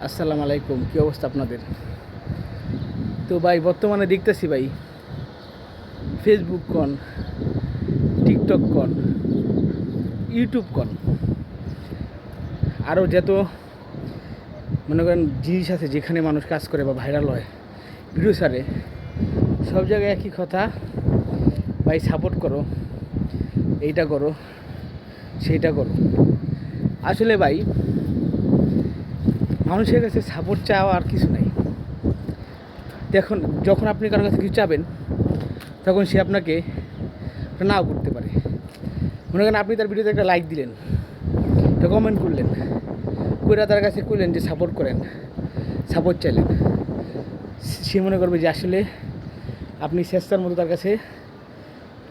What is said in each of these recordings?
আসসালামু আলাইকুম, কী অবস্থা আপনাদের? তো ভাই বর্তমানে দেখতেছি ভাই, ফেসবুক কন, টিকটক কন, ইউটিউব কন, আরও যত মনে করেন জিনিস আছে যেখানে মানুষ কাজ করে বা ভাইরাল হয়, ভিডিও ছাড়ে, সব জায়গায় একই কথা, ভাই সাপোর্ট করো, এইটা করো, সেইটা করো। আসলে ভাই মানুষের কাছে সাপোর্ট চাওয়া আর কিছু নাই। দেখুন, যখন আপনি কারোর কাছে কিছু চাবেন তখন সে আপনাকে নাও করতে পারে। মনে করেন আপনি তার ভিডিওতে একটা লাইক দিলেন, একটা কমেন্ট করলেন, করে তার কাছে কইলেন যে সাপোর্ট করেন, সাপোর্ট চাইলেন, সে মনে করবে যে আসলে আপনি চেষ্টার মতো তার কাছে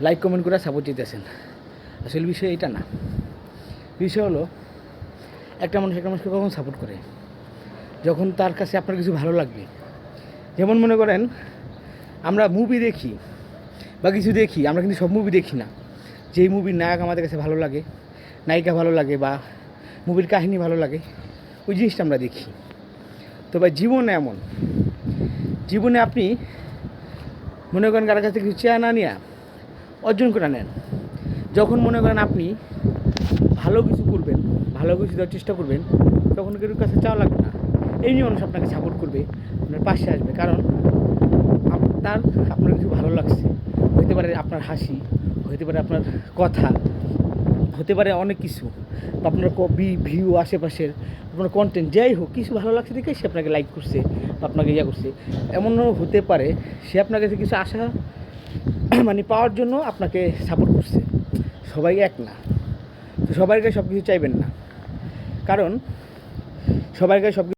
লাইক কমেন্ট করে সাপোর্ট চাইতেছেন। আসলে বিষয় এটা না। বিষয় হলো একটা মানুষকে কখন সাপোর্ট করে, যখন তার কাছে আপনার কিছু ভালো লাগবে। যেমন মনে করেন আমরা মুভি দেখি বা কিছু দেখি, আমরা কিন্তু সব মুভি দেখি না। যেই মুভির নায়ক আমাদের কাছে ভালো লাগে, নায়িকা ভালো লাগে বা মুভির কাহিনী ভালো লাগে, ওই জিনিসটা আমরা দেখি। তো ভাই জীবনে এমন, জীবনে আপনি মনে করেন কারোর কাছে কিছু চেয়ে না নিয়ে অর্জন করে নেন। যখন মনে করেন আপনি ভালো কিছু করবেন, ভালো কিছু দেওয়ার চেষ্টা করবেন, তখন কেউ কাছে চাওয়া লাগবে না। এমনি মানুষ আপনাকে সাপোর্ট করবে, আপনার পাশে আসবে, কারণ আপনার কিছু ভালো লাগছে। হতে পারে আপনার হাসি, হতে পারে আপনার কথা, হতে পারে অনেক কিছু, বা আপনার ভিউ, আশেপাশের আপনার কন্টেন্ট, যাই হোক, কিছু ভালো লাগছে দেখে সে আপনাকে লাইক করছে বা আপনাকে ইয়া করছে। এমনও হতে পারে সে আপনার কাছে কিছু আশা মানে পাওয়ার জন্য আপনাকে সাপোর্ট করছে। সবাই এক না, তো সবাইকে সব কিছু চাইবেন না, কারণ সবাইকে সব